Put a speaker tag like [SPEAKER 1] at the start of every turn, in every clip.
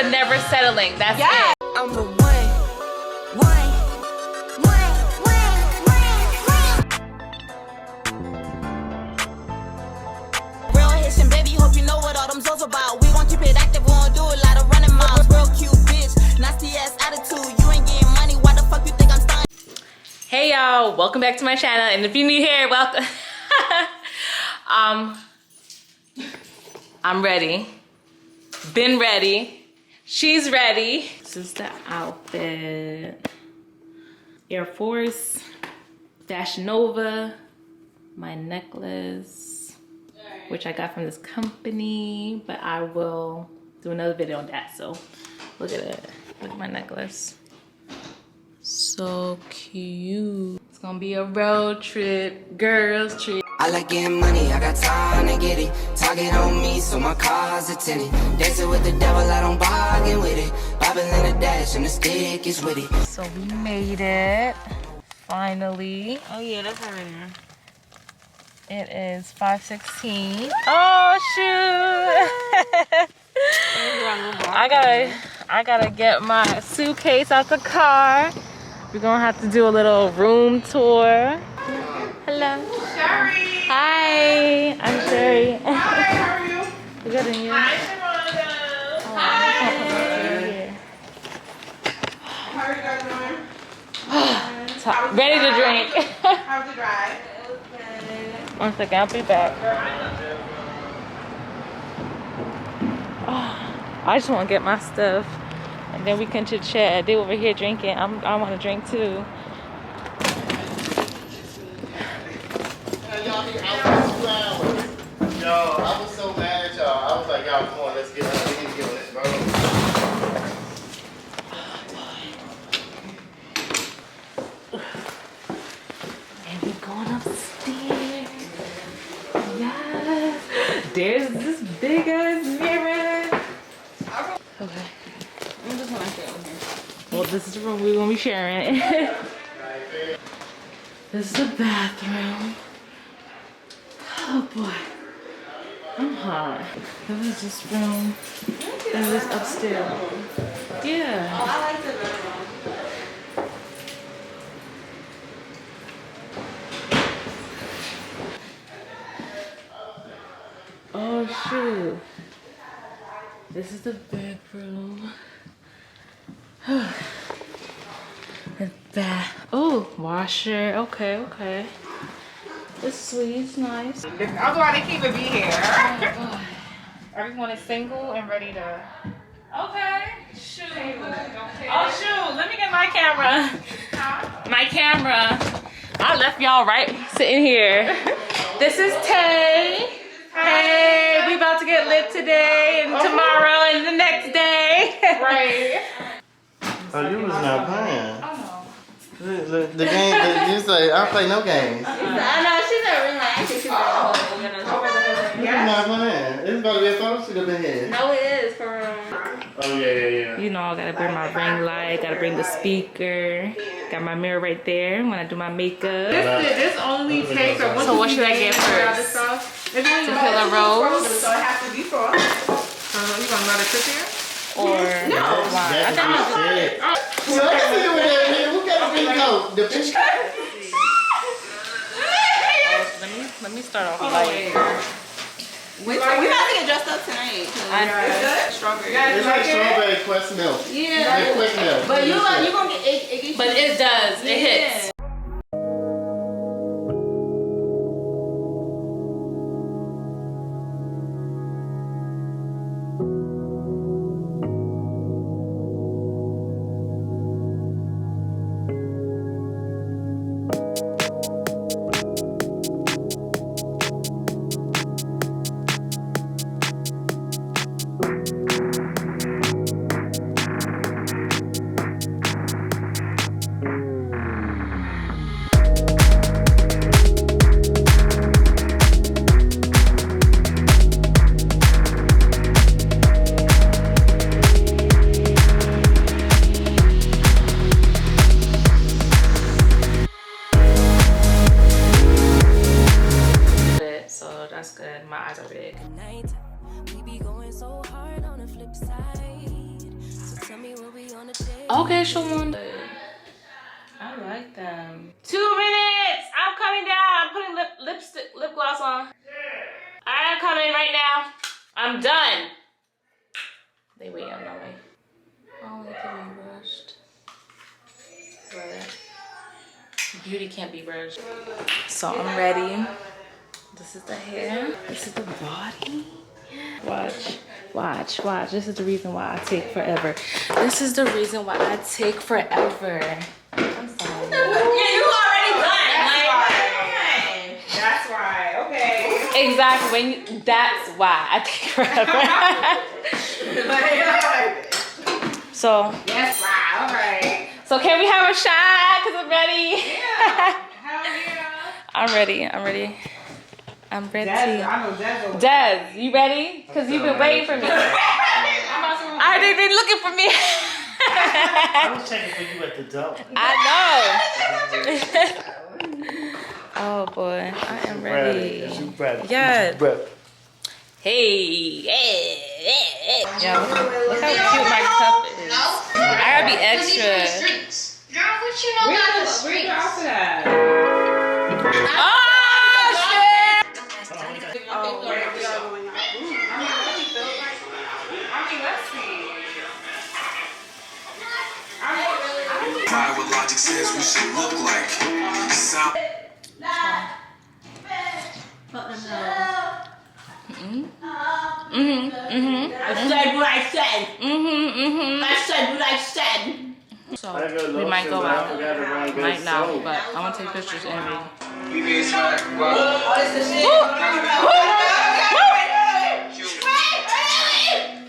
[SPEAKER 1] but never settling. That's it.
[SPEAKER 2] I'm the one. Real Haitian baby, hope you know what all them zoes about. We gon' keep it active, we gon' do a lot of running miles. Real cute bitch, nasty ass attitude. You ain't getting money, why the fuck you think I'm starting?
[SPEAKER 1] Hey y'all, welcome back to my channel. And if you're new here, welcome. I'm ready. Been ready. She's ready. This is the outfit. Air Force, Fashion Nova, my necklace, which I got from this company, but I will do another video on that. So look at it. Look at my necklace. So cute. It's gonna be a road trip, girls trip.
[SPEAKER 2] I like getting money, I got time to get it. Target on me, so my car's a tinted. Dancing with the devil, I don't bargain with it. Bobbing in the dash, and the stick is with it.
[SPEAKER 1] So we made it, finally. Oh yeah, that's right there. It is 5:16. Oh shoot! I gotta get my suitcase out the car. We're gonna have to do a little room tour. Hello.
[SPEAKER 3] Sherry!
[SPEAKER 1] Hi, I'm Sherry.
[SPEAKER 3] Hi, how are you?
[SPEAKER 1] Good and you?
[SPEAKER 3] Hi, Chawanda! Hi! How are you guys doing?
[SPEAKER 1] Ready to drink.
[SPEAKER 3] How's the drive?
[SPEAKER 1] One second, I'll be back. I just want to get my stuff, and then we can chit chat. They over here drinking. I want to drink too.
[SPEAKER 4] Yo, I was so mad at y'all. I was like, y'all, come on, let's get on. We need to get on this, bro.
[SPEAKER 1] And we're going upstairs. Yes. There's this big ass mirror. Okay. I'm just gonna sit over here. Well, this is the room we're gonna be sharing. This is the bathroom. Oh boy. I'm hot. There was this room. There was upstairs. Yeah.
[SPEAKER 3] Oh, I like the bedroom.
[SPEAKER 1] Oh shoot. This is the bedroom. The bath. Oh, washer. Okay, okay. It's sweet, it's nice.
[SPEAKER 3] I'm going to keep it be here.
[SPEAKER 1] Oh,
[SPEAKER 3] Everyone is single and ready to...
[SPEAKER 1] okay. Shoot. Oh shoot. Let me get my camera. My camera. I left y'all right sitting here. This is Tay. Hey, we about to get lit today and tomorrow and the next day.
[SPEAKER 3] Right.
[SPEAKER 4] Oh, you was not playing.
[SPEAKER 3] Oh, no.
[SPEAKER 4] The game, you say, I don't play no games.
[SPEAKER 5] I know, she's a ring light. She's
[SPEAKER 4] You was not playing. It's about to be a photo shoot up in here.
[SPEAKER 5] No, it is for real.
[SPEAKER 4] Oh, yeah.
[SPEAKER 1] You know, I gotta bring my ring light, gotta bring the speaker. Got my mirror right there when I do my makeup.
[SPEAKER 3] This only takes...
[SPEAKER 1] So what should I get first? Tequila rose?
[SPEAKER 3] So it has to be for... you gonna let it sit here?
[SPEAKER 1] Or wine? I think I'm
[SPEAKER 4] Shit. So let's see what that is. Who got a big coat? The fish.
[SPEAKER 1] let me start off light.
[SPEAKER 5] We about to get dressed up tonight. Strawberry.
[SPEAKER 4] It's like strawberry quest milk.
[SPEAKER 5] Yeah.
[SPEAKER 4] Like quick milk.
[SPEAKER 5] But you gonna get it.
[SPEAKER 1] But it does. It hits. Okay, Chawanda. I like them. 2 minutes. I'm coming down. I'm putting lip gloss on. I'm coming right now. I'm done. They wait on my way. Oh, they can be rushed. But beauty can't be rushed. So I'm ready. This is the hair. This is the body. Watch, watch, watch. This is the reason why I take forever. This is the reason why I take forever. I'm sorry.
[SPEAKER 5] Yeah, you already done.
[SPEAKER 3] That's why. Okay.
[SPEAKER 1] Exactly. That's why I take forever. So.
[SPEAKER 3] Yes, right. All right.
[SPEAKER 1] So can we have a shot? Cause I'm ready.
[SPEAKER 3] Yeah. Hell yeah.
[SPEAKER 1] I'm ready. I'm ready. I'm ready.
[SPEAKER 3] Des, I know Des.
[SPEAKER 1] Des, you ready? Cause you've been waiting for me. They've been looking for me.
[SPEAKER 4] I was checking for you at the door.
[SPEAKER 1] I know. Oh boy, I am ready.
[SPEAKER 4] You ready?
[SPEAKER 1] Yes.
[SPEAKER 4] You ready?
[SPEAKER 1] Hey. Yo, look how cute my cup is. I gotta be extra.
[SPEAKER 6] Girl, what you know about the streets?
[SPEAKER 3] Where's the that?
[SPEAKER 1] Oh shit!
[SPEAKER 7] Try what logic says we should look like. Sound.
[SPEAKER 5] I said what I said. I said what I said.
[SPEAKER 1] So we might go out, might not, but I want to take pictures anyway.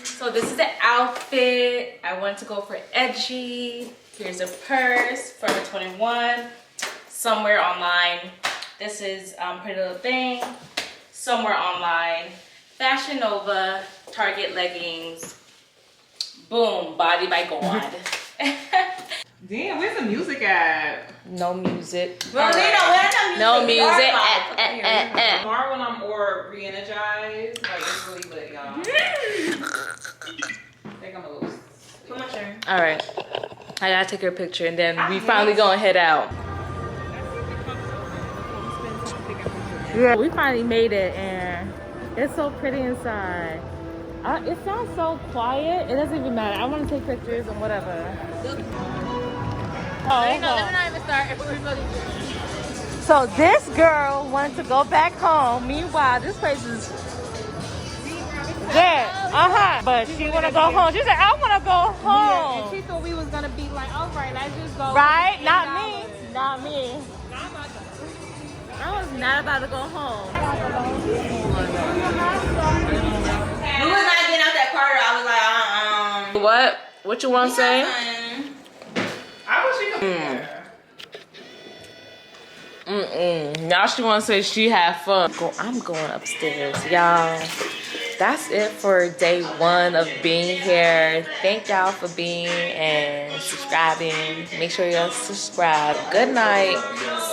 [SPEAKER 1] So this is the outfit. I wanted to go for edgy. Here's a purse, Forever 21. Somewhere online. This is Pretty Little Thing. Somewhere online. Fashion Nova, Target leggings. Boom, Body by God.
[SPEAKER 3] Damn, where's the music at?
[SPEAKER 1] No music.
[SPEAKER 5] Well,
[SPEAKER 1] No music.
[SPEAKER 3] Tomorrow when I'm more re-energized, like it's really lit, y'all. I think I'm a little.
[SPEAKER 5] Put my turn.
[SPEAKER 1] All right, I gotta take her picture and then we finally gonna head out. Yeah, we finally made it and it's so pretty inside. It sounds so quiet. It doesn't even matter. I want to take pictures and whatever. So this girl wanted to go back home. Meanwhile, this place is dead. But she want to go home. She said, I want to go home.
[SPEAKER 3] And she thought we was gonna be like, all right, let's just go.
[SPEAKER 1] Right? Not me. Not me. I was not about to go home.
[SPEAKER 5] We was not getting out that car. I was like,
[SPEAKER 1] What? What you want to say?
[SPEAKER 3] I wish you could.
[SPEAKER 1] Now she want to say she had fun. I'm going upstairs, y'all. That's it for day 1 of being here. Thank y'all for being and subscribing. Make sure y'all subscribe. Good night.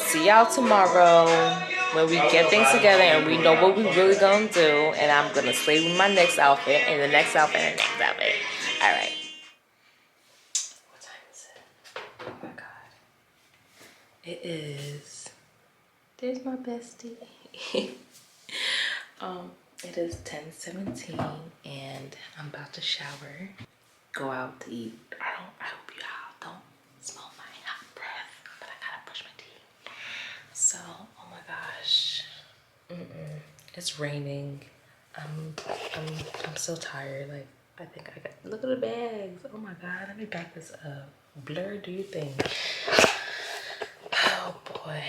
[SPEAKER 1] See y'all tomorrow when we get things together and we know what we really gonna do. And I'm gonna slay with my next outfit and the next outfit and the next outfit. All right. What time is it? Oh my God. It is. There's my bestie. It is 10:17 and I'm about to shower, go out to eat. I hope you all don't smell my hot breath, but I gotta brush my teeth. So, oh my gosh, it's raining. I'm so tired. Like I think I got. Look at the bags. Oh my God, let me back this up. Blur, do you think? Oh boy,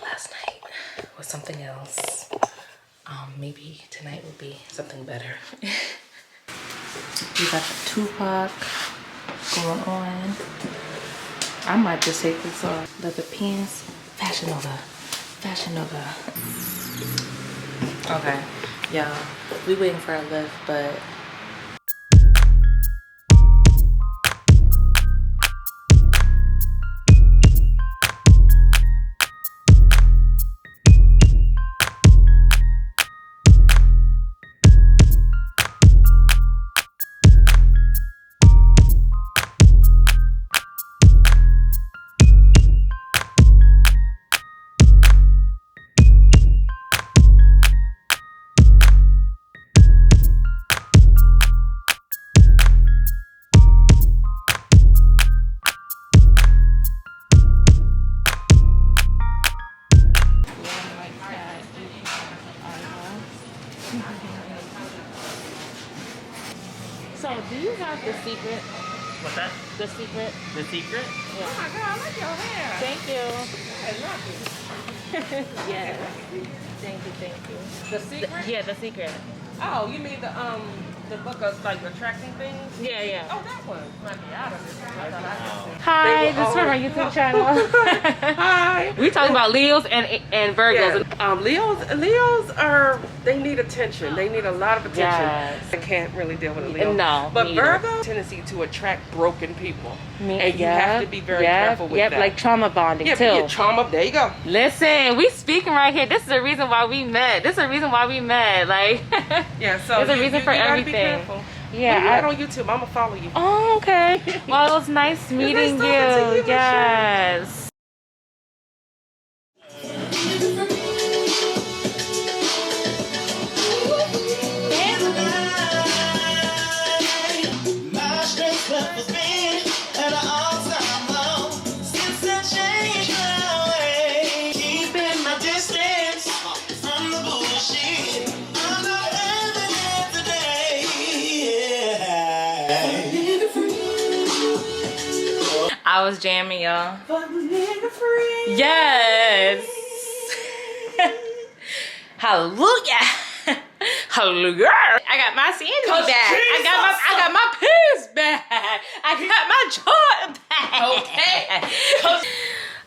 [SPEAKER 1] last night was something else. Maybe tonight will be something better. We got the Tupac going on. I might just take this off. Leather pants, Fashion Nova, Fashion Nova. Okay, y'all, we waiting for our lift, but do you have the secret?
[SPEAKER 8] What's that?
[SPEAKER 1] The secret?
[SPEAKER 8] The secret?
[SPEAKER 1] Yeah.
[SPEAKER 3] Oh my God, I like your hair.
[SPEAKER 1] Thank you.
[SPEAKER 3] I love it.
[SPEAKER 1] Yes. Thank you, thank you.
[SPEAKER 3] The secret?
[SPEAKER 1] Yeah, the secret.
[SPEAKER 3] Oh, you mean the book of like attracting things?
[SPEAKER 1] Yeah, yeah.
[SPEAKER 3] Oh, that one. Might be out of this. I thought I could see.
[SPEAKER 1] Hi, this is from our YouTube channel.
[SPEAKER 9] Hi.
[SPEAKER 1] We talk about Leos and Virgos.
[SPEAKER 9] Yeah. Leos are, they need attention. They need a lot of attention.
[SPEAKER 1] Yes.
[SPEAKER 9] I can't really deal with a Leo.
[SPEAKER 1] No,
[SPEAKER 9] But
[SPEAKER 1] me either.
[SPEAKER 9] Virgo, tendency to attract broken people.
[SPEAKER 1] Me-
[SPEAKER 9] And you have to be very careful with that.
[SPEAKER 1] like trauma bonding
[SPEAKER 9] Yeah,
[SPEAKER 1] too.
[SPEAKER 9] yeah, trauma, there you go.
[SPEAKER 1] Listen, we speaking right here. This is the reason why we met. Like,
[SPEAKER 9] Yeah, so
[SPEAKER 1] there's a reason for
[SPEAKER 9] you gotta
[SPEAKER 1] everything.
[SPEAKER 9] Be careful.
[SPEAKER 1] Yeah.
[SPEAKER 9] When you get on YouTube, I'm gonna follow you.
[SPEAKER 1] Oh, okay. Well, it was nice meeting
[SPEAKER 9] talking to you,
[SPEAKER 1] Yes.
[SPEAKER 10] My strength has been at an all-time low since I changed my way, keeping my distance from the bullshit. I'm not having it today.
[SPEAKER 1] I was jamming, y'all. Yes. Hallelujah. Hallelujah. I got my sanity back. I got my peace back. I got my joy back. Okay.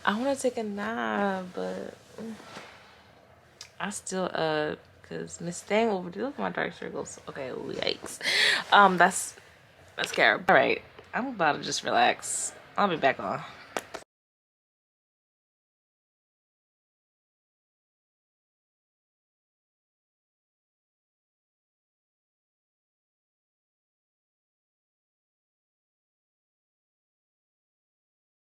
[SPEAKER 1] I want to take a nap, but I still cause Miss Thang over there. Look at my dark circles. Okay, yikes. That's scary. All right, I'm about to just relax. I'll be back on.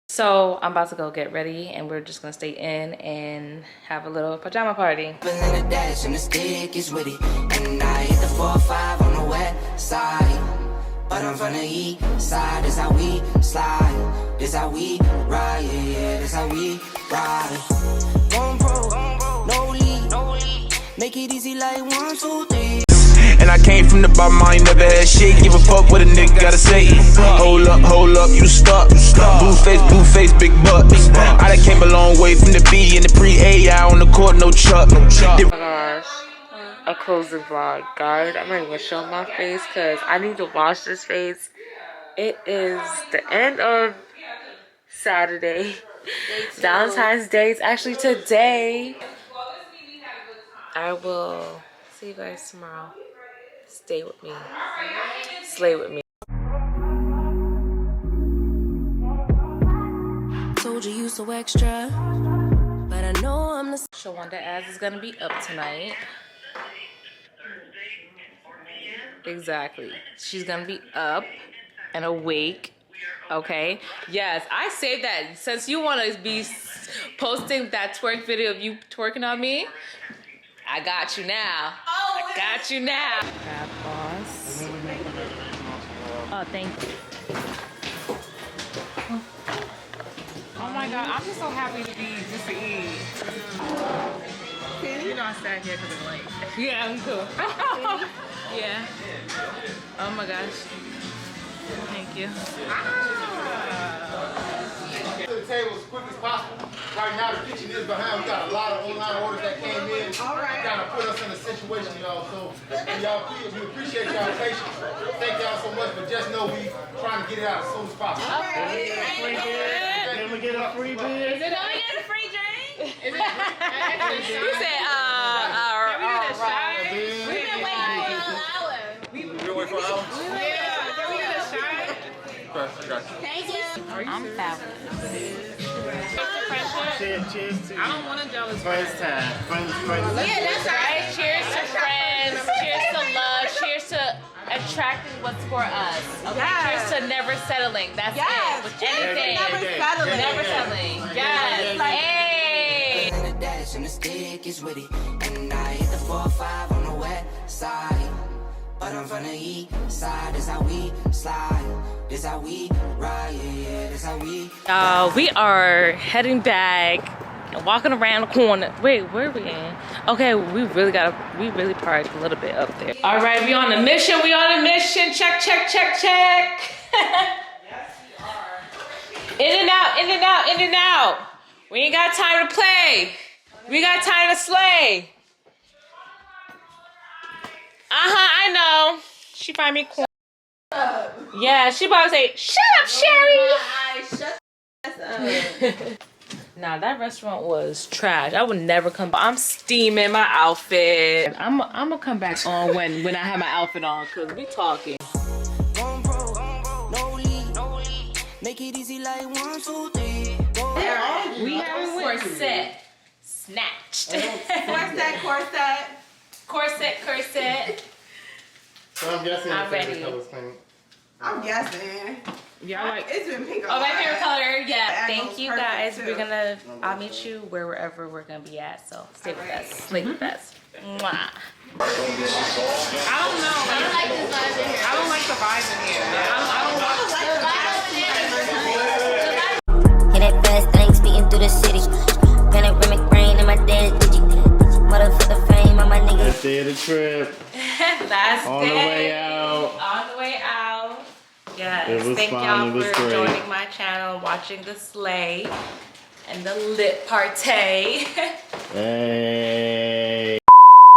[SPEAKER 1] So I'm about to go get ready and we're just gonna stay in and have a little pajama party.
[SPEAKER 2] In the dash and the stick is with it. And I hit the 4-5 on the west side. But I'm from the east side. This how we slide. This how we ride. Yeah, yeah, this how we ride. Going pro, no lead. Make it easy like 1, 2, 3.
[SPEAKER 7] And I came from the bottom, I ain't never had shit. Give a fuck what a nigga gotta say. Hold up, you stuck. Blue face, big butt. I done came a long way from the B and the pre-A. I on the court, no chuck.
[SPEAKER 1] Oh my gosh, a closing vlog, guys. I'm not even gonna show my face because I need to wash this face. It is the end of Saturday. Valentine's Day is actually today. I will see you guys tomorrow. Stay with me. Slay with me.
[SPEAKER 11] Told you so extra, but I know I'm the
[SPEAKER 1] Chawanda.Met is gonna be up tonight. Exactly. She's gonna be up and awake. Okay. Yes, I saved that. Since you want to be posting that twerk video of you twerking on me, I got you now. I got you now. Crab boss. Oh, thank you.
[SPEAKER 3] Oh my God, I'm just so happy to eat. You know I sat here because of the light.
[SPEAKER 1] Yeah, I'm cool. Yeah. Oh my gosh. Thank you.
[SPEAKER 4] To the table as quick as possible. Right now the kitchen is behind. We got a lot of online orders that came in. All right. Kind of put us in a situation, y'all. So y'all, please, we appreciate y'all patience. Thank y'all so much, but just know we trying to get it out as soon as possible.
[SPEAKER 1] Okay.
[SPEAKER 4] Can we get a free beer?
[SPEAKER 1] Is it only get a free drink? Is it? You said,
[SPEAKER 3] Can we do the shot?
[SPEAKER 1] We've been waiting for an hour.
[SPEAKER 4] We've been waiting for an hour?
[SPEAKER 3] Yeah, can we do the shot?
[SPEAKER 4] Okay, I got you.
[SPEAKER 1] Thank you. I'm fabulous.
[SPEAKER 4] Cheers to
[SPEAKER 3] I don't want to jealous.
[SPEAKER 4] first time. Friends.
[SPEAKER 1] Yeah, that's right. Cheers to friends. Cheers to love. Cheers to attracting what's for us. Okay.
[SPEAKER 3] Yes.
[SPEAKER 1] Cheers to never settling. That's it. With anything. Never settling. Yes. Hey.
[SPEAKER 2] In the dash and the stick is with it. And I hit the 4-5 on the west side. But I'm from the east side. This how we slide. This how we ride. Yeah, yeah, this how we
[SPEAKER 1] We are heading back Walking around the corner. Wait, where are we in? Okay, we really parked a little bit up there. All right, we on a mission. We on a mission. Check, check, check, check.
[SPEAKER 3] Yes, we are.
[SPEAKER 1] In and out, in and out, in and out. We ain't got time to play. We got time to slay. I know. She find me corny. Yeah, she about to say, "Shut up, Sherry."
[SPEAKER 5] Shut up.
[SPEAKER 1] Nah, that restaurant was trash. I would never come back. I'm steaming my outfit. I'm gonna come back on when I have my outfit on, cause we talking.
[SPEAKER 2] Make it easy like 1, 2, 3.
[SPEAKER 1] We have corset snatched. Corset.
[SPEAKER 4] So I'm guessing
[SPEAKER 1] I'm
[SPEAKER 4] your favorite
[SPEAKER 1] ready.
[SPEAKER 4] color's pink.
[SPEAKER 5] I'm guessing.
[SPEAKER 1] Y'all like?
[SPEAKER 5] It's been pink.
[SPEAKER 1] Oh, my favorite color. Yeah.
[SPEAKER 5] That
[SPEAKER 1] Thank
[SPEAKER 5] goes
[SPEAKER 1] you
[SPEAKER 5] perfect,
[SPEAKER 1] guys.
[SPEAKER 5] too.
[SPEAKER 1] We're gonna. I'll meet you wherever we're gonna be at. So stay with us. Slay with us. Mwah.
[SPEAKER 3] I don't know. I don't like this vibe in here. I don't like the vibe in here.
[SPEAKER 8] Hit that fast thing speeding through the city. Panoramic brain in my dead digit. Motherfucker fame on my nigga.
[SPEAKER 4] Last day of the trip.
[SPEAKER 1] Last
[SPEAKER 4] On
[SPEAKER 1] day.
[SPEAKER 4] the way out.
[SPEAKER 1] On the way out. Yes.
[SPEAKER 4] It was
[SPEAKER 1] Thank
[SPEAKER 4] fun.
[SPEAKER 1] y'all
[SPEAKER 4] It was
[SPEAKER 1] for
[SPEAKER 4] great.
[SPEAKER 1] joining my channel, watching the slay and the lit partay.
[SPEAKER 4] Hey.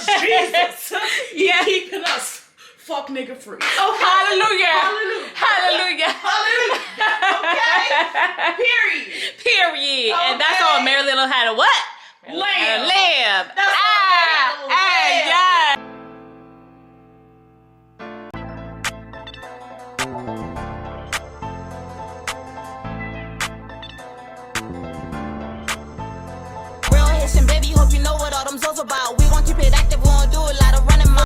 [SPEAKER 5] Jesus.
[SPEAKER 1] Yeah.
[SPEAKER 5] Keeping us fuck nigga free.
[SPEAKER 1] Oh, hallelujah. Hallelujah.
[SPEAKER 5] Okay? Period.
[SPEAKER 1] Period. And that's all Mary Little had a what?
[SPEAKER 5] Lamb.
[SPEAKER 1] Lamb.
[SPEAKER 5] That's